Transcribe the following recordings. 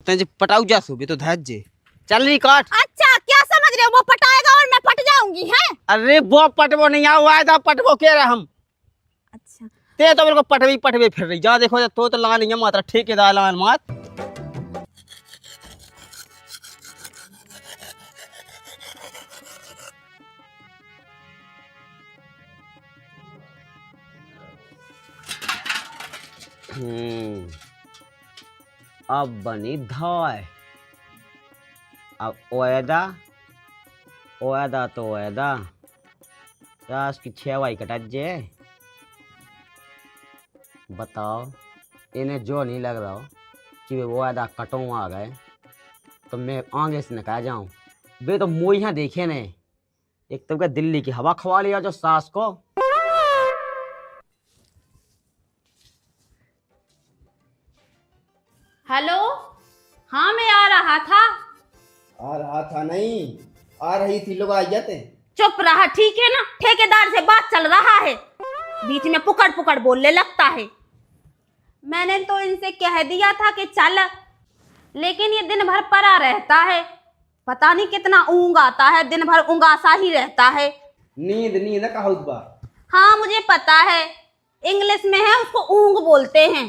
तुझे पटाऊ जा सुबह तो धैर्य चल रही काट। अच्छा क्या समझ रहे हो, वो पटाएगा और मैं पट जाऊंगी हैं? अरे वो पटवो नहीं आया था, पटवो कह रहे हम। अच्छा ते तो मेरे को पटवी फिर रही जा, देखो तो लगा नहीं है मात्रा ठेकेदार लगा मात। अब बनी धाय, अब ओएदा ओएदा तो ओएदा रास की छेवाई कटा जे। बताओ इन्हें जो नहीं लग रहा हो कि वो ओएदा कटों आ गए तो मैं आगे से निकाल जाऊं। वे तो मुँह देखे ने, एक तो क्या दिल्ली की हवा खवा लिया जो सास को। हेलो, हाँ मैं आ रहा था नहीं आ रही थी, लोग आ जाते। चुप रहा ठीक है ना, ठेकेदार से बात चल रहा है, बीच में पुकड़ पुकड़ बोलने लगता है। मैंने तो इनसे कह दिया था कि चल, लेकिन ये दिन भर पड़ा रहता है, पता नहीं कितना ऊँग आता है, दिन भर ऊँगासा ही रहता है। नींद नींद कहा बा। हाँ मुझे पता है, इंग्लिश में है उसको ऊँग बोलते हैं,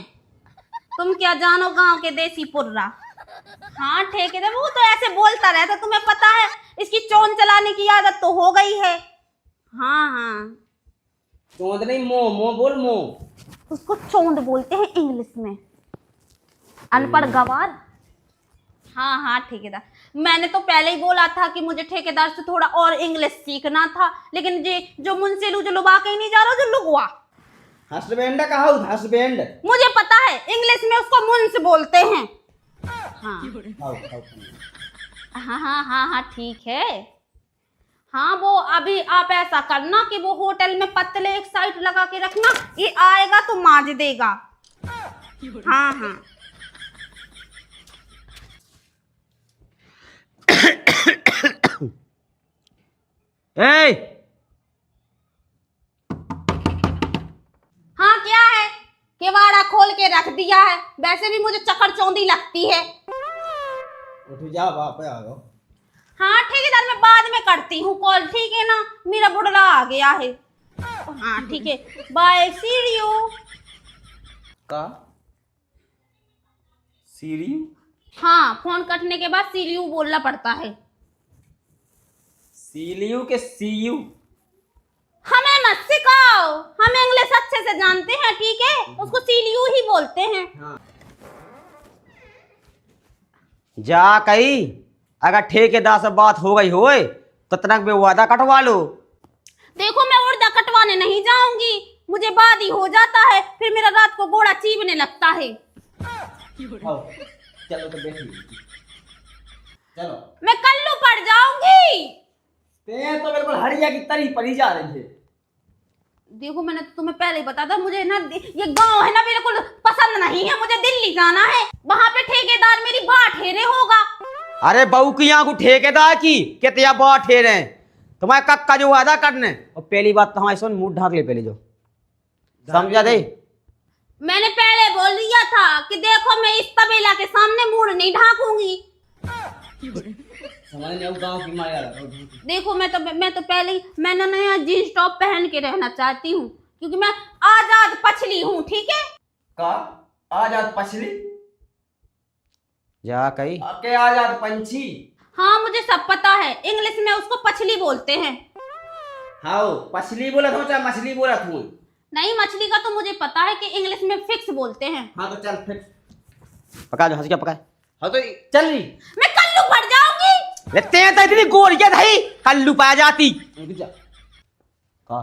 तुम क्या जानो गांव के देसी पुर्रा। हाँ ठेकेदार वो तो ऐसे बोलता रहता, तुम्हें पता है इसकी चोन चलाने की आदत तो हो गई है। हाँ हाँ चोंद नहीं, मोह मोह बोल मोह। उसको चोंद बोलते हैं इंग्लिश में, अनपढ़ गवार। हाँ हाँ ठेकेदार, मैंने तो पहले ही बोला था कि मुझे ठेकेदार से थोड़ा और इंग्लिश सीखना था, लेकिन जो मुझसे जो लुबा के ही नहीं जा रहा, जो लुगवा हस्बैंड कहा हस्बैंड। मुझे पता है इंग्लिश में उसको मुंस बोलते हैं। हाँ हाँ हाँ हाँ हाँ ठीक है। हाँ वो अभी आप ऐसा करना कि वो होटल में पत्तले एक साइड लगा के रखना, ये आएगा तो माज देगा। हाँ हाँ ए हाँ क्या है, केवाड़ा खोल के रख दिया है, वैसे भी मुझे चक्कर चौंधी लगती है। उठ जा वापस आ जाओ। हाँ ठेकेदार मैं बाद में करती हूँ कॉल, ठीक है ना, मेरा बुढ़ला आ गया है। हाँ ठीक है, बाय सी यू। का सीरी? हाँ फोन कटने के बाद सी यू बोलना पड़ता है। सीलियू के सीयू? हमें मत सिखाओ, हम इंग्लिश अच्छे से जानते हैं, ठीक है, उसको सी यू ही बोलते हैं। हाँ। जा कही अगर ठेकेदार से बात हो गई होए तो तनक में वादा कटवा लो। देखो मैं उर्दा कटवाने नहीं जाऊंगी, मुझे बाद ही हो जाता है, फिर मेरा रात को गोड़ा चीबने लगता है। चलो तो बैठिए, चलो। मैं कल्लू पड़ जाऊंगी। ते तो बिल्कुल हड़िया की तरी पड़ी जा रही है। देखो मैंने तो तुम्हें पहले ही बता था, मुझे ना ये गांव है ना बिल्कुल पसंद नहीं है, मुझे दिल्ली जाना है, वहां पे ठेकेदार मेरी बात ठेरे होगा। अरे बहू की यहाँ को ठेकेदार की कितना बात ठेरे हैं तुम्हारे कक्का जो वादा करने। और पहली बात तो हमारे सुन मुंह ढाक ले पहले, जो समझा दे। मैंने पहले बोल दिया था कि देखो मैं इस तबेला के सामने मुंह नहीं ढाकूंगी। समझ नहीं गांव की माया। देखो मैं तो पहले ही मैंने नया जींस टॉप पहन के रहना चाहती हूँ, क्योंकि मैं आजाद पछली हूँ, ठीक है। का आजाद पछली? जा कही के आजाद पंछी। हाँ मुझे सब पता है, इंग्लिश में उसको पछली बोलते हैं। हाँ पछली बोला था चाहे मछली बोला था? नहीं मछली का तो मुझे पता है कि इंग्लिश में फिक्स बोलते हैं। हाँ तो चल फिर पका जो हंस क्या पका। हाँ तो चल रही। मैं कल्लू पड़ जाऊंगी। लेते हैं तो इतनी गोरिया थी कल्लू पाया जाती। का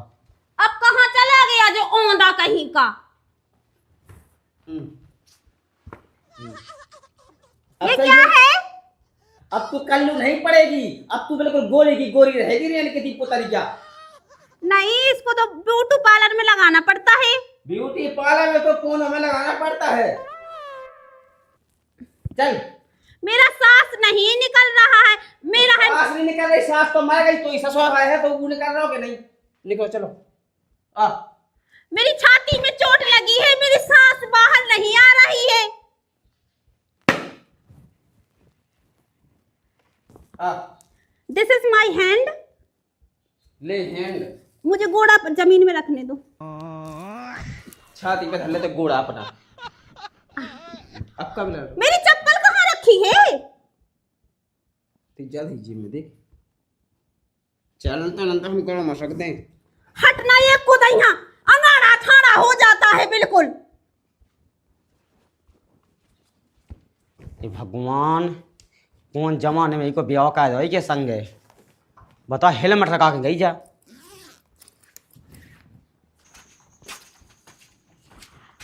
अब कहाँ चला गया जो औंधा कहीं का। ये क्या है? अब तू कल्लू नहीं पड़ेगी, अब तू बिल्कुल गोरी की गोरी रहेगी। रेल की पुतरिया नहीं, इसको तो ब्यूटी पार्लर में लगाना पड़ता है। ब्यूटी पार्लर में तो कोनों में लगाना पड़ता है। चल। मेरा सांस नहीं निकल रहा है, मेरा सांस नहीं निकल रही, सांस तो मर गई, तो ससुर आया है तो वो निकल रहा हो कि नहीं? निकलो चलो। आ मेरी छाती में चोट लगी है, मेरी सांस बाहर नहीं आ रही है। This is my hand. ले हैंड मुझे गोड़ा जमीन में रखने दो। छाती पे धर ले तो गोड़ा अपना। अब कब लड़ मेरी चप्पल कहाँ रखी है? तू जल्दी जिम में देख। चल तो नंतर हम करो मशक दे। हटना ये को दइया अंगाड़ा थाड़ा हो जाता है बिल्कुल। ये भगवान कौन जमाने में इको ब्याह का है के संग है। बता हेलमेट लगा के गई जा।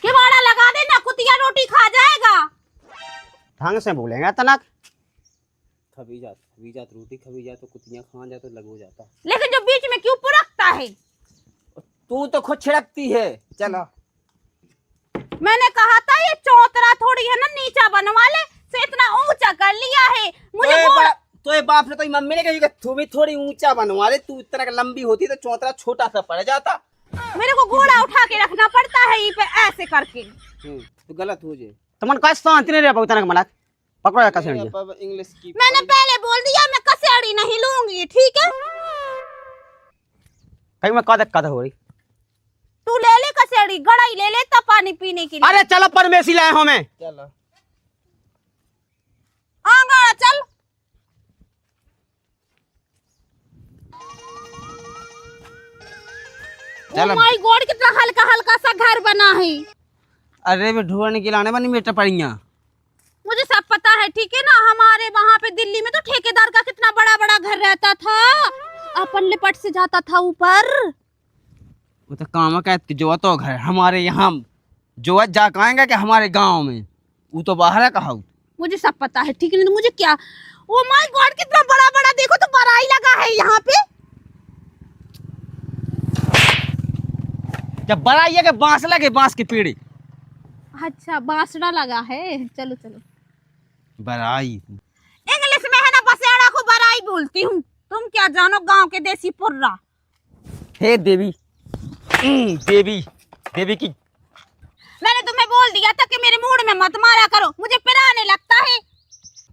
किवाड़ा लगा देना, कुतिया रोटी खा जाएगा। ढंग से बोलेंगे तनक। खबी जात रोटी खबी जात तो कुतियां खा जाए तो लग हो जाता। लेकिन जो बीच में क्यों पुरकता है? तू तो खुद छिड़कती है। चलो मैंने कहा था ये चौतरा थोड़ी है ना, नीचा बनवा ले। से इतना ऊंचा कर लिया है मुझे। तो ये बाप ने तो मम्मी ने कही कि तू भी थोड़ी ऊंचा बनवा ले। तू इतना लंबी होती तो चौतरा छोटा सा पड़ जाता। मेरे को घोड़ा उठा के रखना पड़ता है ये पे ऐसे करके। तो गलत हो जाए। तुमन कैसे शांति नहीं रह पाऊ तनक मलक। पकड़ो कसे इंग्लिश की मैंने पहले बोल दिया मैं कसेड़ी नहीं लूंगी, ठीक है? कहीं में कद हो रही। तू ले ले कसेड़ी, गड़ाई ले ले तब पानी पीने के लिए। अरे चलो परमेसी लाए हो मैं। चलो आंगा चल। चलो। ओह माय गॉड कितना हल्का हल्का सा घर बना है। अरे वे ढूंढने के लाने बनी बेटा पड़िया। मुझे सब पता है, ठीक है ना? हमारे वहाँ पे दिल्ली में तो ठेकेदार का कितना बड़ा बड़ा घर रहता था। अपन लिपट से जाता था ऊपर। वो तो काम का जो तो घर हमारे यहाँ जो जा कहेंगे कि हमारे गांव में वो तो बाहर है कहा। मुझे सब पता है, ठीक है? तो मुझे क्या, ओ माय गॉड कितना बड़ा बड़ा देखो तो बराई लगा है यहाँ पे। जब बड़ा ये के बांस लगे, बांस के पेड़। अच्छा बांसड़ा लगा है। चलो चलो। बराई इंग्लिश में है ना, बसेड़ा को बराई बोलती हूँ। तुम क्या जानो गांव के देसी पुर्रा। हे देवी देवी देवी की। मैंने तुम्हें बोल दिया था कि मेरे मूड में मत मारा करो, मुझे पिराने लगता है।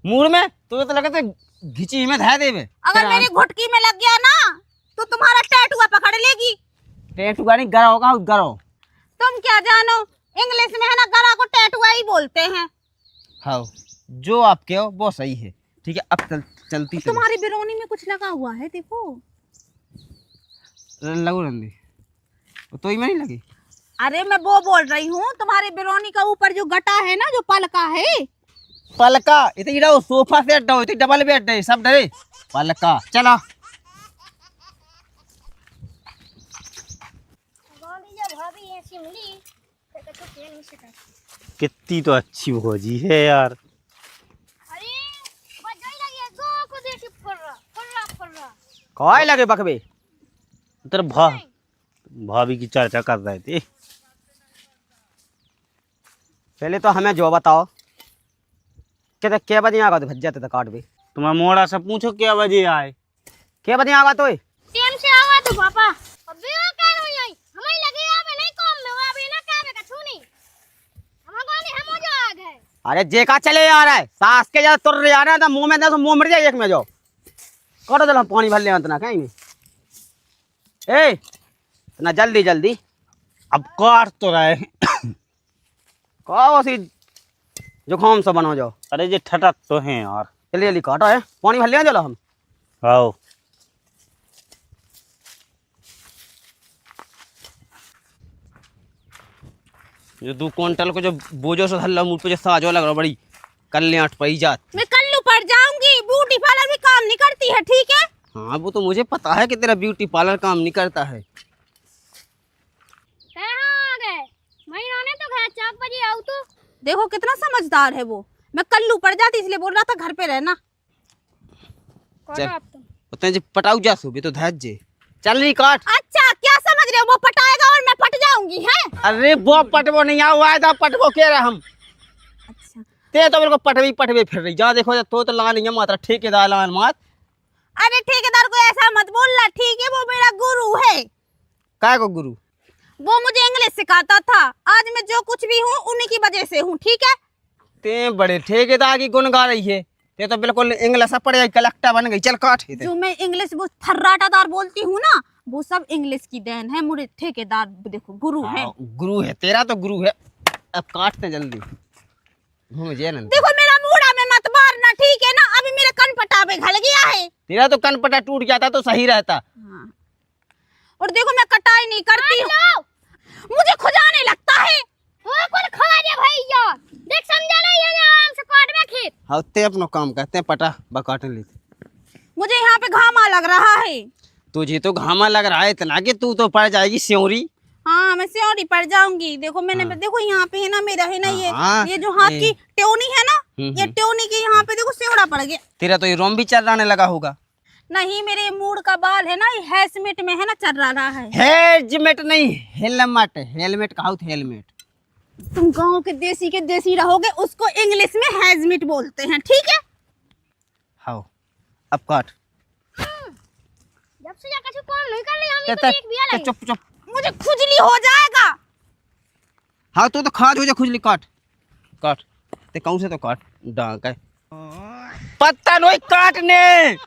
मूड में तो लगता है घिची में धा देवे। अगर मेरी घुटकी में लग गया ना तो तुम्हारा टैटुआ पकड़ लेगी। टेटू गाड़ी गरा होगा गरो। तुम क्या जानो, इंग्लिश में है ना गरा को टैटुआ ही बोलते हैं। हाँ जो आपके हो वो सही है, ठीक है। अब चलती तुम्हारी बिरोनी में कुछ लगा हुआ है, देखो। लगू रंदी तो ही में नहीं लगी। अरे मैं वो बोल रही हूँ, तुम्हारी बिरोनी का ऊपर जो गटा है ना, जो पलका है। पलका इतना सोफा सेट हो, डबल बेड है, सब डरे पलका। चलो कितनी तो अच्छी भौजी है यार। कौन लगे बकबे। तेरे भाभी की चर्चा कर रहे थे। पहले तो हमें जो बताओ कि क्या बजे आगा तो भज जाते थे काट भी। तुम्हारा मोड़ा से पूछो क्या बजे आए। क्या बजे आगा तो टाइम से आवा तो पापा। अबे वो क्या हो जाई, हमें लगे आवे नहीं काम में, वो अभी ना काम का छूनी हम गाने हम जो आ गए। अरे जेका चले आ रहा है सास के जा तुर रे आ रहा है तो मुंह में दे तो मुंह मर जाए एक में जाओ करो दल हम पानी भर ले अंतना कहीं में ए ना जल्दी जल्दी अब काट तो रहे। कहो सी जुकाम से बनो जाओ। अरे ये ठटक तो है यार। जल्दी जल्दी काटो है पानी भर ले चलो हम। आओ जो 2 क्विंटल को जो बोझो से धल्ला मुझ पे जो साजो लग रहा बड़ी कल्याण पई जात। मैं कल्लू पड़ जाऊंगी। ब्यूटी पार्लर भी काम नहीं करती है, ठीक है? हाँ वो तो मुझे पता है कि तेरा ब्यूटी पार्लर काम नहीं करता है। कहाँ आ गए? महीना ने तो घर 4 बजे आऊँ तो। देखो कितना समझदार है वो। मैं कल्लू पड़ जाती इसलिए बोल रहा था घर पे रहना। उतने जो पटाऊ जा सो भी तो धैर्य जे चल नहीं काट। अच्छा क्या समझ रहे हो, वो पटाएगा और मैं पट जाऊंगी हैं? अरे वो पटवो नहीं हुआ है, पटवो कह रहे हम। अच्छा ते तो मेरे को पटवे फिर रही जा। देखो तो लगा नहीं मात्रा ठेकेदार लान मात। अरे ठेकेदार को ऐसा मत बोलना, ठीक है? वो मेरा गुरु है। काय को गुरु? वो मुझे इंग्लिश सिखाता था। आज मैं जो कुछ भी हूँ उन्हीं की वजह से हूँ, ठीक है? ते बड़े ठेकेदार की गुण गा रही है। ये तो बिल्कुल इंग्लिश पढ़े कलेक्टर बन गई। चल काट इधर। जो मैं इंग्लिश वो फर्राटादार बोलती हूँ ना, वो सब इंग्लिश की देन है। मुझे ठेकेदार देखो गुरु है। हाँ, गुरु है तेरा तो गुरु है। अब काटते जल्दी मुझे ना। देखो मेरा मुड़ा में मत मारना, ठीक है ना? अभी मेरे कन पटावे घल गया है। तेरा तो कनपटा टूट जाता तो सही रहता। हाँ। और देखो मैं कटाई नहीं करती हूँ, मुझे खुजाने लगता है। वो कौन खा रहा भैया? देख समझा नहीं है, आराम से काट में खेत। हाँ ते अपना काम करते हैं, पटा बकाटन लेते। मुझे यहाँ पे घामा लग रहा है। तुझे तो घामा लग रहा है इतना कि तू तो पड़ जाएगी स्योरी। हाँ मैं स्योरी पड़ जाऊंगी। देखो मैंने देखो यहाँ पे है ना, मेरा है ना ये जो हाथ की ट्योनी है ना, ये ट्योनी के यहाँ पे देखो सेवड़ा पड़ गया। तेरा तो ये रोम भी चर्राने लगा होगा। नहीं, मेरे मूड का बाल है ना, ये हैसमेट में है ना चल रहा है। हेलमेट नहीं, हेलमेट। हेलमेट कहा हेलमेट। तुम गांव के देसी रहोगे, उसको इंग्लिश में हैजमेट बोलते हैं, ठीक है? हाँ अब काट। जब से जाकर कुछ काम नहीं कर लिया, हमें एक भी अलग। चुप चुप। मुझे खुजली हो जाएगा। हाँ तो खाज हो जा खुजली। काट काट ते कौन से तो काट डांग है पत्ता नहीं काटने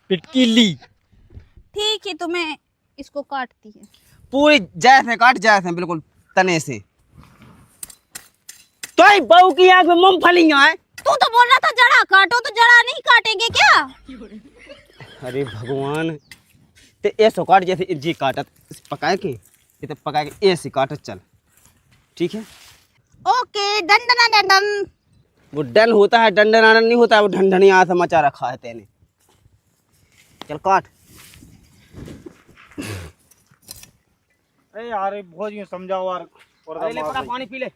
पिटकीली। ठीक है तो मैं इसको काटती है। पूरी जैसे काट जैसे बिल्कुल तने से। तो बहू की आंख में मूंगफलियां है। तू तो बोल रहा था जड़ा काटो, तो जड़ा नहीं काटेंगे क्या? अरे भगवान, ते ऐसो काट जैसे जी काटत पकाए के, ये तो पकाए के ऐसे काटत। चल ठीक है। ओके डंडना डंडन। वो डन होता है, डंडन आनंद नहीं होता है। वो ढंढनिया समाचार रखा है तेने। चल काट। अरे यार बहुत यूं समझाओ यार। पानी पी ले।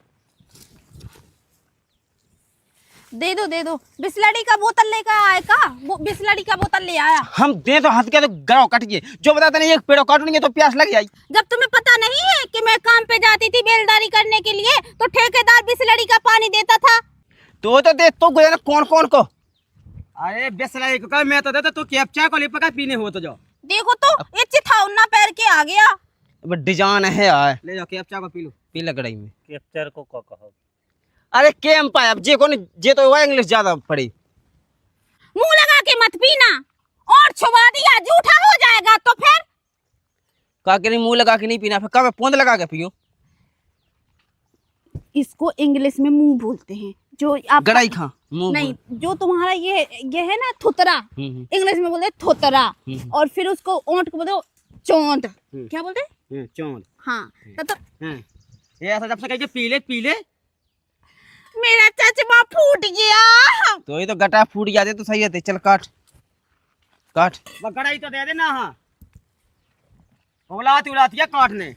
दे दो बिस्लरी का बोतल लेकर आए का? बिस्लरी का बोतल ले आया। हम दे तो हाथ के तो गराव कट गए। जो बताते नहीं एक पेड़ों काटूंगे तो प्यास लग जाएगी। जब तुम्हें पता नहीं है कि मैं काम पे जाती थी बेलदारी करने के लिए, तो ठेकेदार बिस्लरी का पानी देता था। तो दे तो गुजर कौन कौन को। अरे बिस्लरी को मैं तो देता, तो कैप्चा को ले पका पीने हो तो जाओ। देखो तो ये चिथाउना पैर के आ गया। डिजाइन है यार, ले जाओ कैप्चा को पी लो। पी ले कड़ाई में। कैप्चर को कहो। अरे केम पाए अब जे को जे तो वो इंग्लिश ज्यादा पड़ी। मुंह लगा के मत पीना, और छुपा दिया झूठा हो जाएगा तो फिर। का के नहीं मुंह लगा के नहीं पीना, फिर कब पोंद लगा के पियो। इसको इंग्लिश में मुंह बोलते हैं। जो आप गड़ाई खा मुंह नहीं, जो तुम्हारा ये है ना थुतरा, इंग्लिश में बोलते थुतरा। और फिर उसको ओंठ को बोलते चौंध। क्या बोलते? चौंध। हाँ तो ये ऐसा जब से कहिए पी ले। मेरा चचमा फूट गया। तो ये तो गटा फूट जाते तो सही है। चल काट काट। गड़ाई तो दे देना। हाँ उलाती है काटने।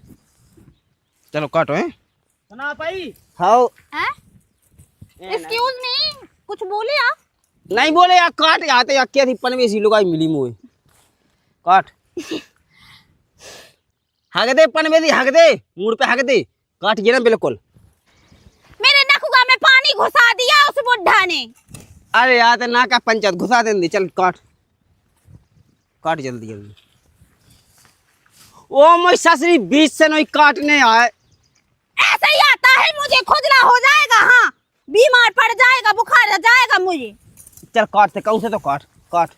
चलो काटो है सुना पाई। हाँ एक्सक्यूज मी, कुछ बोले आप? नहीं बोले यार, काट आते यार। क्या थी पनवेसी लुगाई मिली मुझे। काट हग दे पनवेसी, हग दे मुड़ पे हग दे। काट गया ना बिल्कुल। मेरे नखुगा में पानी घुसा दिया उस बुढ़ा ने। अरे यार ना का पंचायत घुसा दे। चल काट काट जल्दी जल्दी। ओ मैं ससुरी बीच से नहीं काटने आए। ऐसा ही आता है, मुझे खुजला हो जाएगा। हाँ बीमार पड़ जाएगा, बुखार आ जाएगा मुझे। चल काटते कौन से तो काट काट।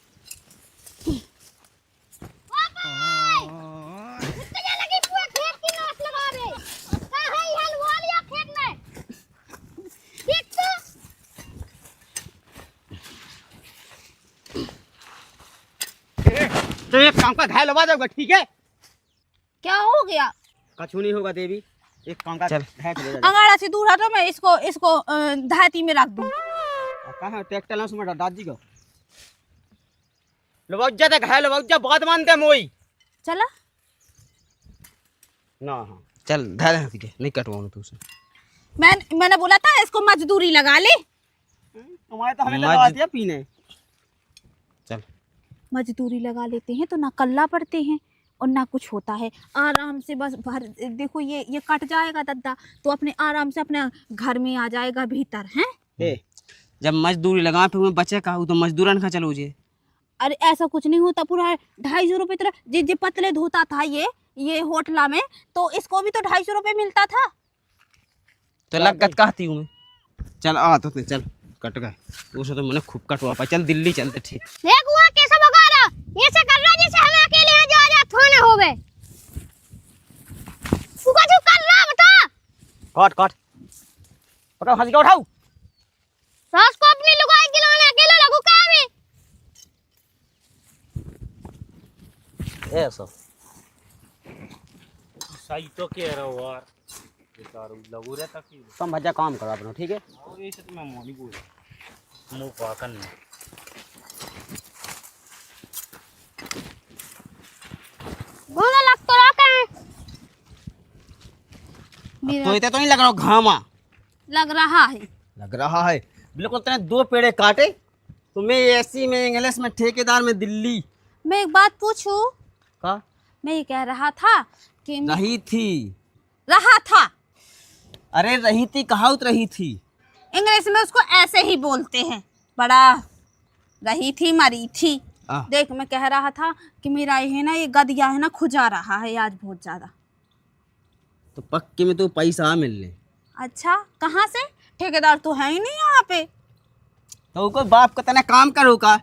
तो एक काम का घायल हो जाओगा, ठीक है? क्या हो गया? कछु नहीं होगा देवी। एक काम का चल अंगाड़ा से दूर हटो, मैं इसको धाती में रख दूं। कहाँ ट्रैक्टर ना सुमटा दादी को लवज्जा तक घायल लवज्जा बहुत मानते मोई। चला ना। हाँ चल धर नहीं कटवाऊंगा तुझसे। मैंने बोला था इसको मजदूरी लगा ले। तुम्हारे तो हमें लगा दिया पीने। चल मजदूरी लगा लेते हैं तो ना कल्ला पड़ते हैं और ना कुछ होता है। आराम से बस भर देखो ये कट जाएगा दद्दा, तो अपने आराम से अपने घर में आ जाएगा भीतर हैं। जब मजदूरी लगा फिर मैं बचे का तो मजदूरन का चलो जे। अरे ऐसा कुछ नहीं होता, पूरा 250 रुपये तरह जे पतले धोता था ये होटला में, तो इसको भी तो 250 रुपये मिलता था। तो लगत कहती हूँ मैं। चल आ तो चल कट गए तो उसे तो मैंने खूब कटवा पाया। चल दिल्ली चलते। ठीक देख हुआ कैसे भगा रहा, ये से कर रहा जैसे हम अकेले हैं जो आजा थाने होवे। तू का जो कर रहा बता। काट काट पकड़ो, हंसी का उठाओ। सास को अपनी लुगाई गिलाने अकेले लगू का भी। ऐसा सही तो कह रहा हो यार, बेकार लगू रहता कि तुम भज्जा काम करो अपना, ठीक है। और ऐसे तो मैं मोनी बोल मुंह पाकन नहीं। घूमने लग तो रहा कहीं। तो इतना तो नहीं लग रहा घामा लग रहा है। लग रहा है बिल्कुल। तेने 2 पेड़े काटे तो मैं एसी में इंग्लिश में ठेकेदार में दिल्ली मैं एक बात पूछूं? का मैं ये कह रहा था कि रही थी। रहा था, अरे रही थी कहाँ उतरही थी। इंग्लिश में उसको ऐसे ही बोलते हैं। बड़ा रही थी मरी थी। देख मैं कह रहा था कि मेरा ये ना ये गदिया है ना खुजा रहा है आज बहुत ज्यादा। तो पक्के में तो पैसा मिलने। अच्छा कहाँ से? ठेकेदार तो है ही नहीं यहाँ पे। तो कोई बाप का तना काम करो का।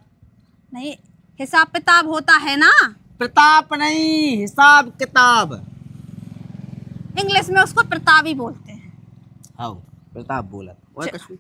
नहीं हिसाब किताब होता है ना। प्रताप नहीं, हिसाब किताब। इंग्लिश में उसको प्रताप ही बोलते हैं। हाँ प्रताप बोला। और च- कुछ